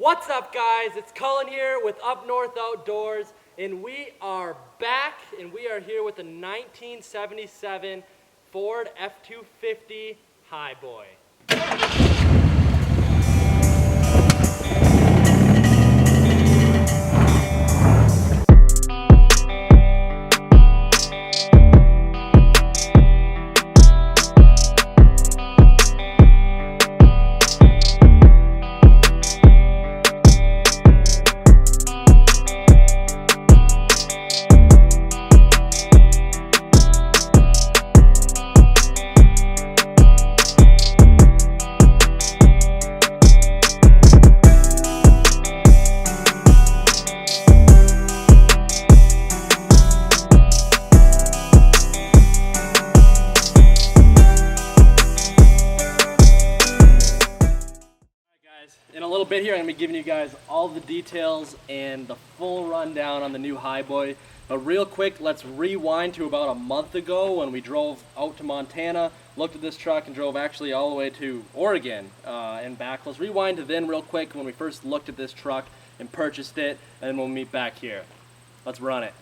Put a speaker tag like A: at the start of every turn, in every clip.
A: What's up, guys? It's Cullen here with Up North Outdoors, and we are back, and we are here with a 1977 Ford F-250 Highboy. In a little bit here, I'm going to be giving you guys all the details and the full rundown on the new Highboy. But real quick, let's rewind to about a month ago when we drove out to Montana, looked at this truck, and drove actually all the way to Oregon and back. Let's rewind to then real quick when we first looked at this truck and purchased it, and then we'll meet back here. Let's run it.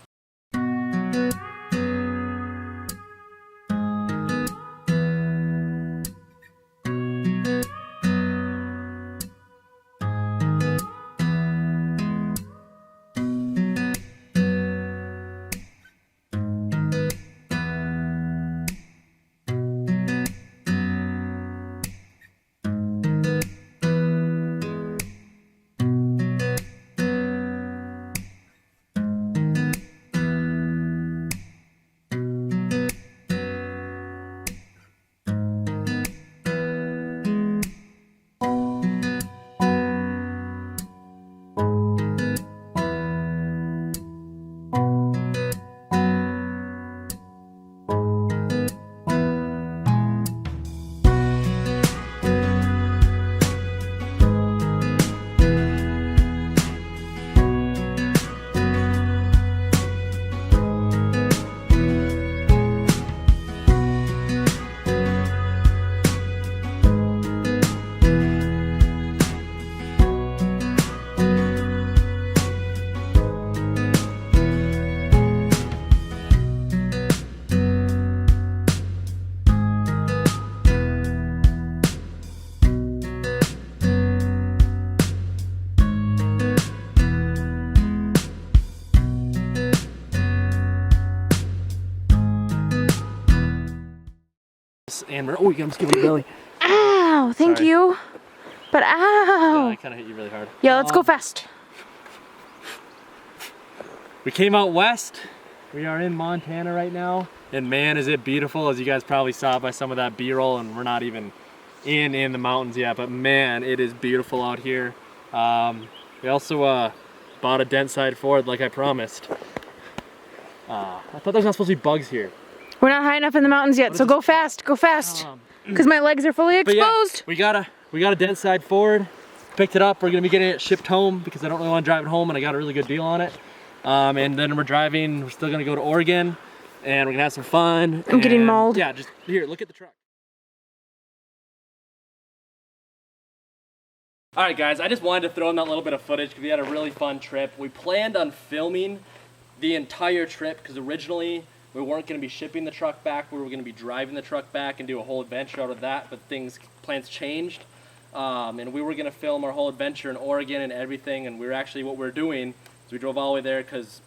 A: And we're, oh, you almost give it a belly.
B: Ow, thank you. But ow.
A: Yeah, I kind of hit you really hard.
B: Yeah, let's go fast.
A: We came out west. We are in Montana right now. And man, is it beautiful, as you guys probably saw by some of that B-roll, and we're not even in the mountains yet, but man, it is beautiful out here. We also bought a dent side Ford like I promised. I thought there's not supposed to be bugs here.
B: We're not high enough in the mountains yet, so go fast, because my legs are fully exposed.
A: Yeah, we got a dent side Ford. Picked it up. We're gonna be getting it shipped home because I don't really want to drive it home, and I got a really good deal on it. And then we're driving. We're still gonna go to Oregon, and we're gonna have some fun.
B: I'm getting mauled.
A: Yeah, just here. Look at the truck. All right, guys. I just wanted to throw in that little bit of footage because we had a really fun trip. We planned on filming the entire trip because originally we weren't going to be shipping the truck back. We were going to be driving the truck back and do a whole adventure out of that, but plans changed. And we were going to film our whole adventure in Oregon and everything, and what we're doing is we drove all the way there because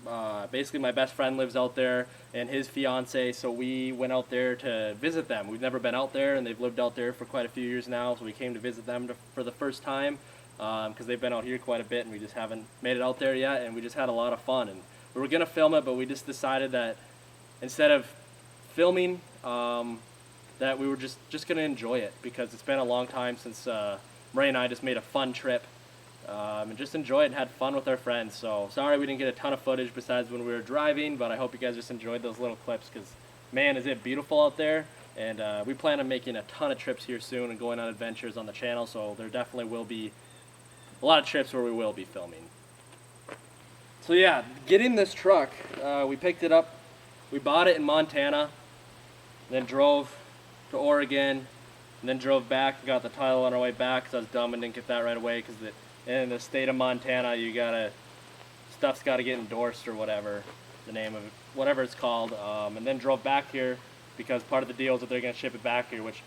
A: basically my best friend lives out there and his fiance, so we went out there to visit them. We've never been out there, and they've lived out there for quite a few years now, so we came to visit them for the first time because they've been out here quite a bit, and we just haven't made it out there yet, and we just had a lot of fun. And we were going to film it, but we just decided that instead of filming, that we were just going to enjoy it because it's been a long time since Marie and I just made a fun trip and just enjoyed it and had fun with our friends. So sorry we didn't get a ton of footage besides when we were driving, but I hope you guys just enjoyed those little clips because man, is it beautiful out there. And we plan on making a ton of trips here soon and going on adventures on the channel, so there definitely will be a lot of trips where we will be filming. So yeah, getting this truck, we picked it up. We bought it in Montana, then drove to Oregon, and then drove back and got the title on our way back because I was dumb and didn't get that right away because in the state of Montana, stuff's gotta get endorsed or whatever, the name of it, whatever it's called. And then drove back here because part of the deal is that they're gonna ship it back here, which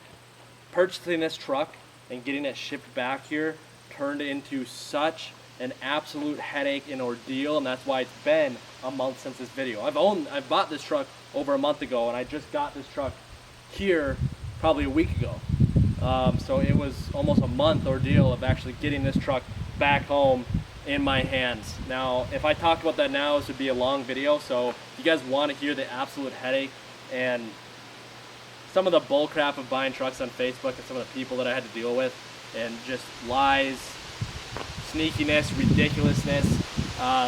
A: purchasing this truck and getting it shipped back here turned into such an absolute headache and ordeal, and that's why it's been a month since this video. I bought this truck over a month ago, and I just got this truck here probably a week ago. So it was almost a month ordeal of actually getting this truck back home in my hands. Now, if I talk about that now, this would be a long video, so if you guys want to hear the absolute headache and some of the bull crap of buying trucks on Facebook and some of the people that I had to deal with, and just lies, sneakiness, ridiculousness,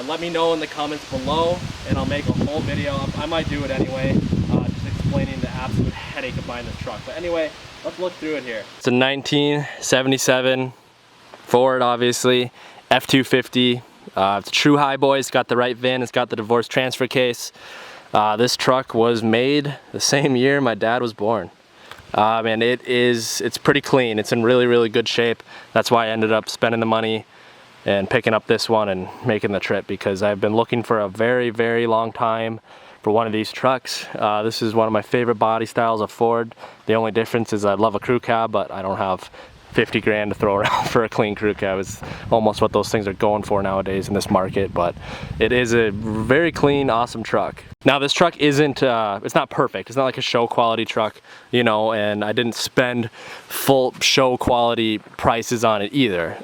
A: let me know in the comments below, and I'll make a whole video. I might do it anyway, just explaining the absolute headache of buying this truck. But anyway, let's look through it here. It's a 1977 Ford, obviously, F-250. It's a true Highboy. It's got the right VIN. It's got the divorce transfer case. This truck was made the same year my dad was born. And it's pretty clean. It's in really, really good shape. That's why I ended up spending the money and picking up this one and making the trip, because I've been looking for a very, very long time for one of these trucks. This is one of my favorite body styles of Ford. The only difference is I love a crew cab, but I don't have 50 grand to throw around for a clean crew cab. It's almost what those things are going for nowadays in this market, but it is a very clean, awesome truck. Now this truck isn't, it's not perfect. It's not like a show quality truck, you know, and I didn't spend full show quality prices on it either.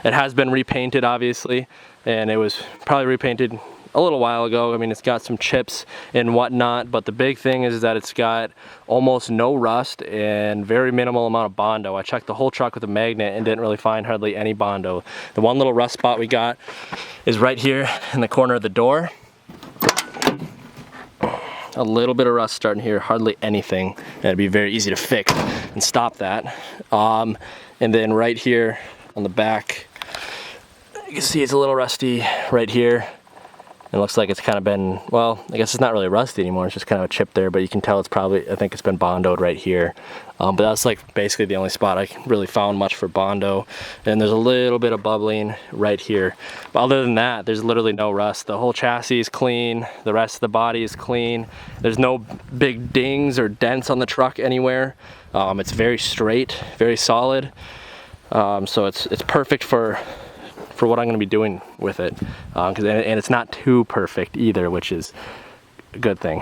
A: It has been repainted, obviously, and it was probably repainted a little while ago. I mean, it's got some chips and whatnot, but the big thing is that it's got almost no rust and very minimal amount of Bondo. I checked the whole truck with a magnet and didn't really find hardly any Bondo. The one little rust spot we got is right here in the corner of the door. A little bit of rust starting here, hardly anything. And it'd be very easy to fix and stop that. And then right here on the back, you can see it's a little rusty right here. It looks like it's kind of been, well, I guess it's not really rusty anymore. It's just kind of a chip there, but you can tell it's probably, I think it's been Bondoed right here. But that's like basically the only spot I really found much for Bondo. And there's a little bit of bubbling right here. But other than that, there's literally no rust. The whole chassis is clean. The rest of the body is clean. There's no big dings or dents on the truck anywhere. It's very straight, very solid. So it's perfect for what I'm going to be doing with it, and it's not too perfect either, which is a good thing.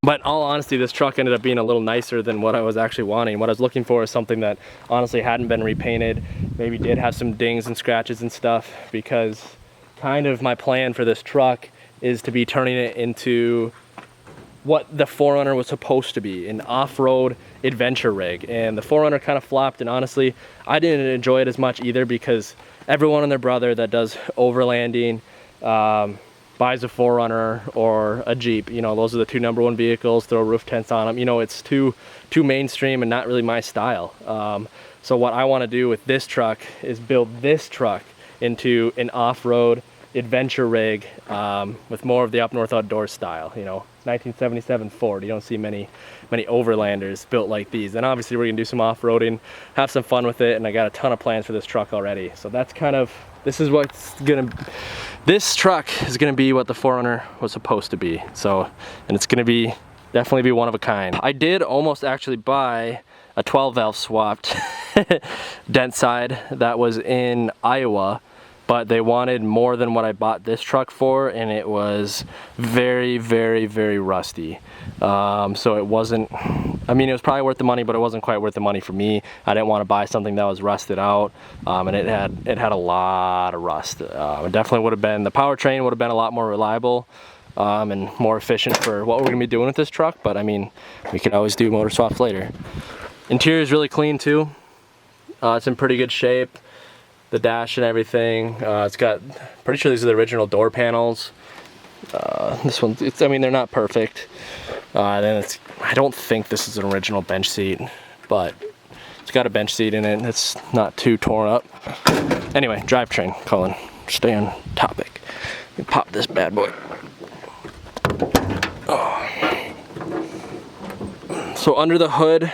A: But in all honesty, this truck ended up being a little nicer than what I was actually wanting. What I was looking for is something that honestly hadn't been repainted, maybe did have some dings and scratches and stuff, because kind of my plan for this truck is to be turning it into what the 4Runner was supposed to be, an off-road adventure rig. And the 4Runner kind of flopped, and honestly, I didn't enjoy it as much either, because everyone and their brother that does overlanding buys a 4Runner or a Jeep. You know, those are the two #1 vehicles, throw roof tents on them. You know, it's too mainstream and not really my style. So what I want to do with this truck is build this truck into an off-road adventure rig with more of the up north outdoors style. You know, 1977 Ford. You don't see many overlanders built like these. And obviously we're gonna do some off-roading, have some fun with it, and I got a ton of plans for this truck already. So that's kind of, this truck is gonna be what the 4Runner was supposed to be. So, and it's gonna be definitely be one of a kind. I did almost actually buy a 12 valve swapped dent side that was in Iowa, but they wanted more than what I bought this truck for, and it was very, very, very rusty. So it wasn't, I mean, it was probably worth the money, but it wasn't quite worth the money for me. I didn't want to buy something that was rusted out, and it had a lot of rust. It definitely would have been, the powertrain would have been a lot more reliable and more efficient for what we're gonna be doing with this truck, but I mean, we could always do motor swaps later. Interior is really clean too. It's in pretty good shape. The dash and everything. It's got, pretty sure these are the original door panels. This one, I mean, they're not perfect. Then I don't think this is an original bench seat, but it's got a bench seat in it. It's not too torn up. Anyway, drivetrain, Colin, stay on topic. Let me pop this bad boy. Oh. So under the hood,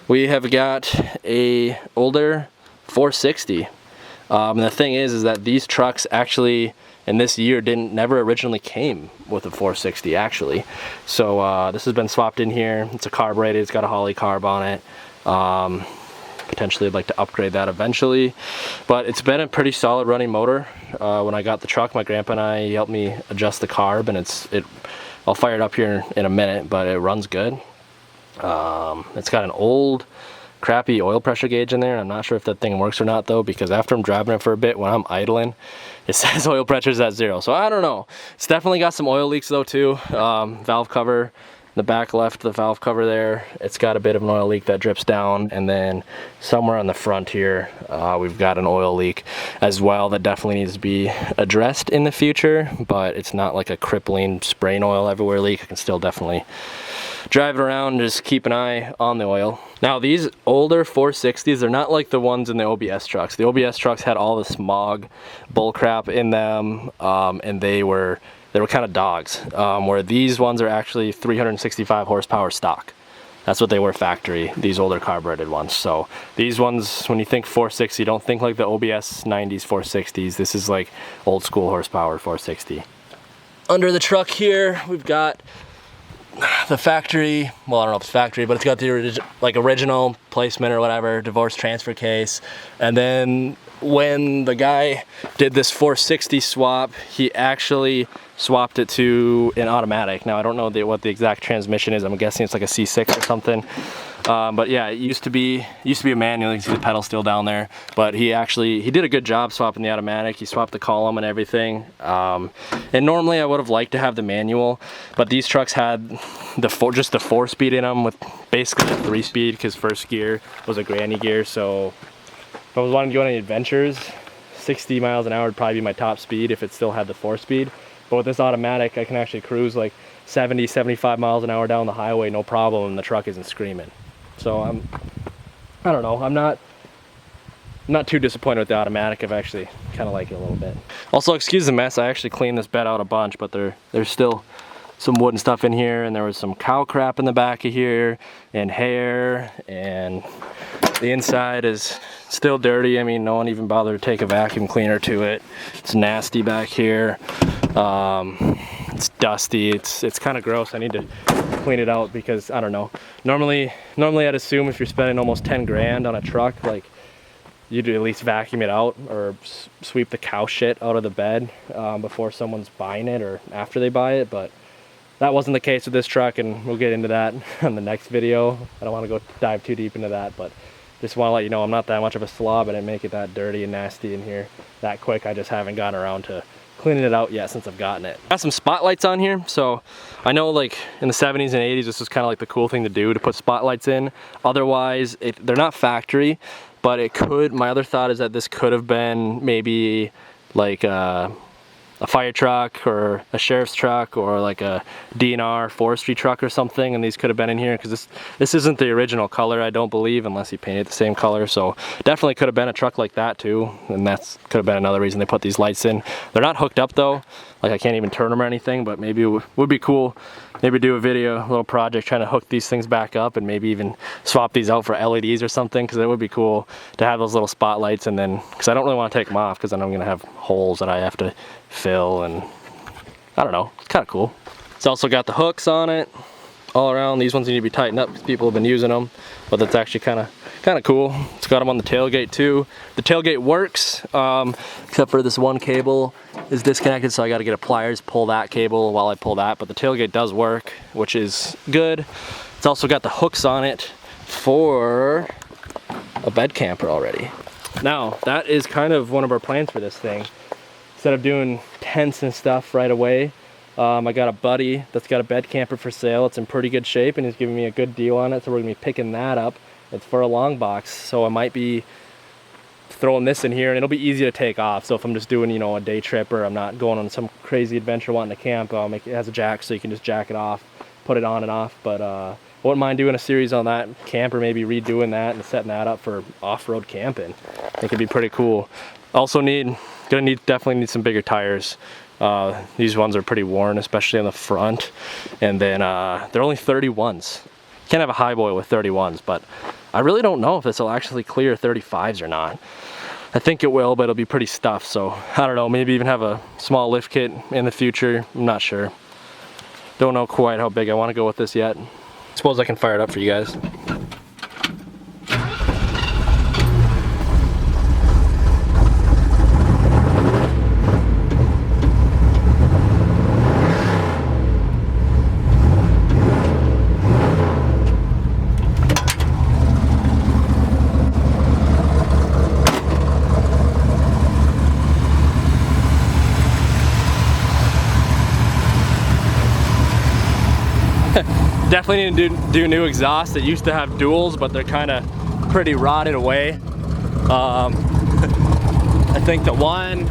A: we have got a older 460. And the thing is that these trucks actually in this year never originally came with a 460 actually. So this has been swapped in here. It's a carbureted, it's got a Holley carb on it. Potentially I'd like to upgrade that eventually, but it's been a pretty solid running motor. When I got the truck, my grandpa and I helped me adjust the carb, and I'll fire it up here in a minute, but it runs good. It's got an old crappy oil pressure gauge in there. I'm not sure if that thing works or not though, because after I'm driving it for a bit, when I'm idling, it says oil pressure's at 0. So I don't know. It's definitely got some oil leaks though too. Valve cover, the back left, the valve cover there, it's got a bit of an oil leak that drips down, and then somewhere on the front here, we've got an oil leak as well that definitely needs to be addressed in the future, but it's not like a crippling spraying oil everywhere leak. I can still definitely drive it around, just keep an eye on the oil. Now these older 460s, they're not like the ones in the OBS trucks. The OBS trucks had all the smog bullcrap in them, and they were kind of dogs, where these ones are actually 365 horsepower stock. That's what they were factory, these older carbureted ones. So these ones, when you think 460, don't think like the OBS 90s 460s. This is like old school horsepower 460. Under the truck here, we've got the factory, well, I don't know if it's factory, but it's got the original placement or whatever, divorce transfer case. And then when the guy did this 460 swap, he actually swapped it to an automatic. Now I don't know what the exact transmission is. I'm guessing it's like a C6 or something. But yeah, it used to be a manual. You can see the pedal still down there. But he did a good job swapping the automatic. He swapped the column and everything. And normally I would have liked to have the manual, but these trucks had just the 4-speed in them with basically a 3-speed, because first gear was a granny gear. So if I was wanting to go on any adventures, 60 miles an hour would probably be my top speed if it still had the 4-speed. But with this automatic, I can actually cruise like 70, 75 miles an hour down the highway, no problem, and the truck isn't screaming. So I don't know, I'm not too disappointed with the automatic. I've actually kind of like it a little bit. Also, excuse the mess, I actually cleaned this bed out a bunch, but there's still some wood and stuff in here, and there was some cow crap in the back of here, and hair, and the inside is still dirty. I mean, no one even bothered to take a vacuum cleaner to it. It's nasty back here. It's dusty. It's kind of gross. I need to clean it out because I don't know. Normally I'd assume if you're spending almost 10 grand on a truck, like you'd at least vacuum it out or sweep the cow shit out of the bed before someone's buying it or after they buy it. But that wasn't the case with this truck, and we'll get into that in the next video. I don't want to go dive too deep into that, but just want to let you know I'm not that much of a slob. I didn't make it that dirty and nasty in here that quick. I just haven't gotten around to cleaning it out yet since I've gotten it. Got some spotlights on here. So I know like in the 70s and 80s, this was kind of like the cool thing to do, to put spotlights in. Otherwise, they're not factory, but it could, my other thought is that this could have been maybe like a fire truck or a sheriff's truck or like a DNR forestry truck or something, and these could have been in here because this isn't the original color, I don't believe, unless he painted the same color. So definitely could have been a truck like that too, and that's could have been another reason they put these lights in. They're not hooked up though, like I can't even turn them or anything, but maybe it would be cool, maybe do a video, a little project trying to hook these things back up and maybe even swap these out for LEDs or something, because it would be cool to have those little spotlights. And then because I don't really want to take them off because then I'm gonna have holes that I have to fill, and I don't know, it's kind of cool. It's also got the hooks on it all around. These ones need to be tightened up because people have been using them, but that's actually kind of cool. It's got them on the tailgate too. The tailgate works, except for this one cable is disconnected, so I got to get a pliers, pull that cable while I pull that, but the tailgate does work, which is good. It's also got the hooks on it for a bed camper already. Now, that is kind of one of our plans for this thing. Instead of doing tents and stuff right away, I got a buddy that's got a bed camper for sale. It's in pretty good shape, and he's giving me a good deal on it, so we're gonna be picking that up. It's for a long box, so I might be throwing this in here, and it'll be easy to take off. So if I'm just doing, you know, a day trip, or I'm not going on some crazy adventure wanting to camp, it has a jack, so you can just jack it off, put it on and off. But I wouldn't mind doing a series on that camper, maybe redoing that and setting that up for off-road camping. I think it'd be pretty cool. Also definitely need some bigger tires. These ones are pretty worn, especially on the front, and then they're only 31s. You can't have a Highboy with 31s, but I really don't know if this will actually clear 35s or not. I think it will, but it'll be pretty stuffed. So I don't know, maybe even have a small lift kit in the future. I'm not sure. Don't know quite how big I want to go with this yet. Suppose I can fire it up for you guys. Definitely need to do new exhaust. It used to have duals, but they're kind of pretty rotted away. I think the one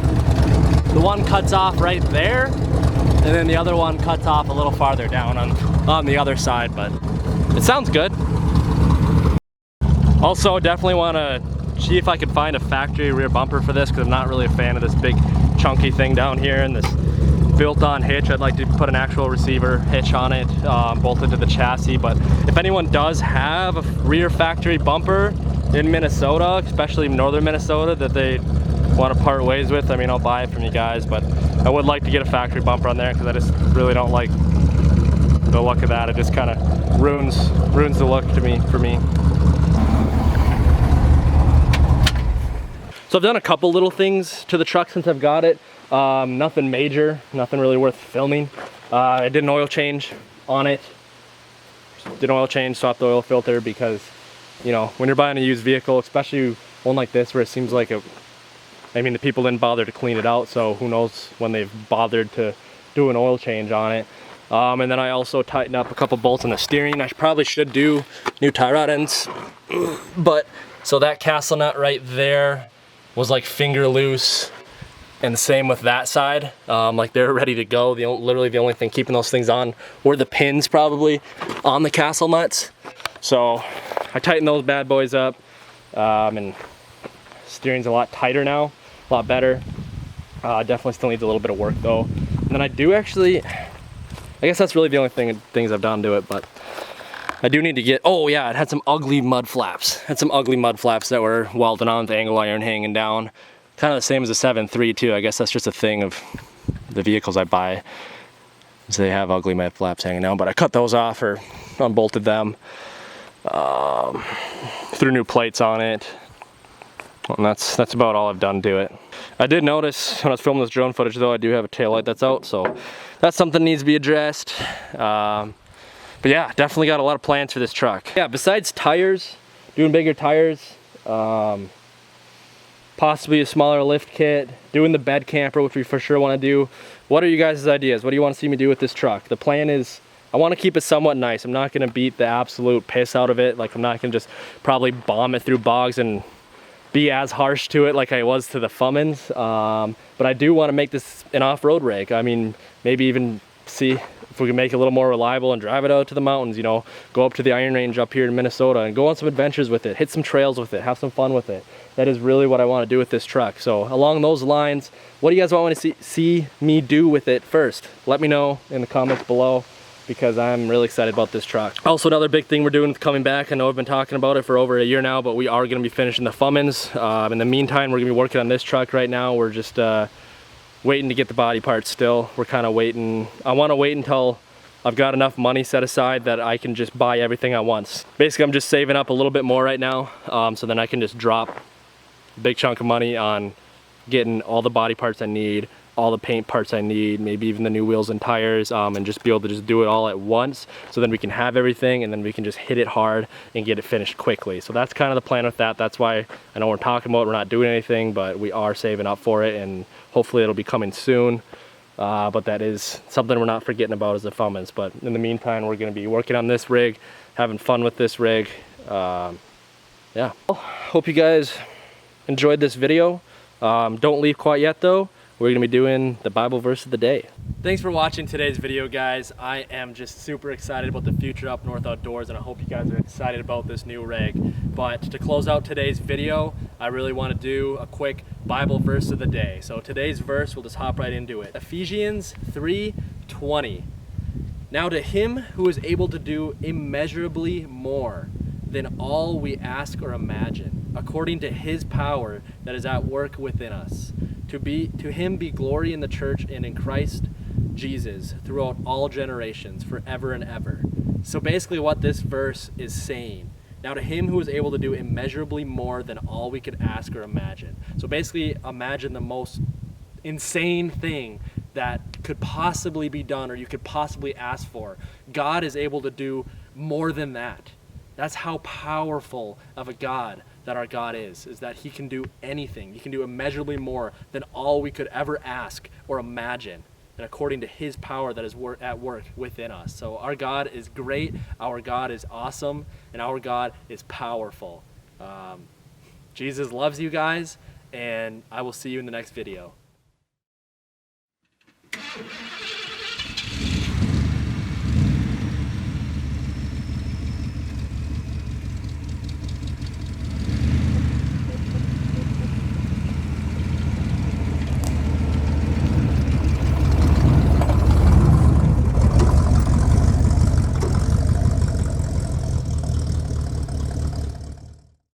A: cuts off right there, and then the other one cuts off a little farther down on the other side, but it sounds good. Also, definitely want to see if I could find a factory rear bumper for this, because I'm not really a fan of this big chunky thing down here and this built-on hitch. I'd like to put an actual receiver hitch on it, bolted to the chassis. But if anyone does have a rear factory bumper in Minnesota, especially northern Minnesota, that they want to part ways with, I mean, I'll buy it from you guys. But I would like to get a factory bumper on there, because I just really don't like the look of that. It just kind of ruins the look for me. So I've done a couple little things to the truck since I've got it. Nothing major, nothing really worth filming. I did an oil change on it. Did an oil change, swapped the oil filter, because, you know, when you're buying a used vehicle, especially one like this where it seems like I mean, the people didn't bother to clean it out, so who knows when they've bothered to do an oil change on it. And then I also tightened up a couple bolts in the steering. I probably should do new tie rod ends, but so that castle nut right there was like finger loose. And the same with that side, like they're ready to go. Literally the only thing keeping those things on were the pins probably on the castle nuts. So I tightened those bad boys up, and steering's a lot tighter now, a lot better. Definitely still needs a little bit of work though. And then I do actually, I guess that's really the only things I've done to it, but I do need to get, oh yeah, it had some ugly mud flaps. That were welded on with angle iron hanging down. Kind of the same as a 7.3 too. I guess that's just a thing of the vehicles I buy. So they have ugly mud flaps hanging down, but I cut those off or unbolted them. Threw new plates on it. And that's about all I've done to it. I did notice when I was filming this drone footage though, I do have a taillight that's out, so that's something that needs to be addressed. But yeah, definitely got a lot of plans for this truck. Yeah, besides tires, doing bigger tires, possibly a smaller lift kit, doing the bed camper, which we for sure want to do. What are you guys' ideas? What do you want to see me do with this truck? The plan is, I want to keep it somewhat nice. I'm not going to beat the absolute piss out of it. Like, I'm not going to just probably bomb it through bogs and be as harsh to it like I was to the Fummins. But I do want to make this an off-road rig. I mean, maybe even see if we can make it a little more reliable and drive it out to the mountains, you know, go up to the Iron Range up here in Minnesota and go on some adventures with it, hit some trails with it, have some fun with it. That is really what I want to do with this truck. So along those lines, what do you guys want to see me do with it first? Let me know in the comments below, because I'm really excited about this truck. Also, another big thing we're doing with coming back, I know I've been talking about it for over a year now, but we are going to be finishing the Fummins. In the meantime, we're going to be working on this truck right now. We're just waiting to get the body parts still. We're kind of waiting. I want to wait until I've got enough money set aside that I can just buy everything at once. Basically, I'm just saving up a little bit more right now, so then I can just drop a big chunk of money on getting all the body parts I need, all the paint parts I need, maybe even the new wheels and tires, and just be able to just do it all at once, so then we can have everything and then we can just hit it hard and get it finished quickly. So that's kind of the plan with that. That's why I know we're talking about it, we're not doing anything, but we are saving up for it, and hopefully it'll be coming soon. But that is something we're not forgetting about as the Fummins. But in the meantime, we're going to be working on this rig, having fun with this rig. Yeah. Well, hope you guys enjoyed this video. Don't leave quite yet though. We're going to be doing the Bible verse of the day. Thanks for watching today's video, guys. I am just super excited about the future up north outdoors, and I hope you guys are excited about this new rig. But to close out today's video, I really want to do a quick Bible verse of the day. So today's verse, we'll just hop right into it. Ephesians 3:20. Now to him who is able to do immeasurably more than all we ask or imagine, according to his power that is at work within us. To him be glory in the church and in Christ Jesus throughout all generations, forever and ever. So basically what this verse is saying, now to him who is able to do immeasurably more than all we could ask or imagine. So basically imagine the most insane thing that could possibly be done or you could possibly ask for. God is able to do more than that. That's how powerful of a God that our God is that he can do anything. He can do immeasurably more than all we could ever ask or imagine, and according to his power that is at work within us. So our God is great, our God is awesome, and our God is powerful. Jesus loves you guys, and I will see you in the next video.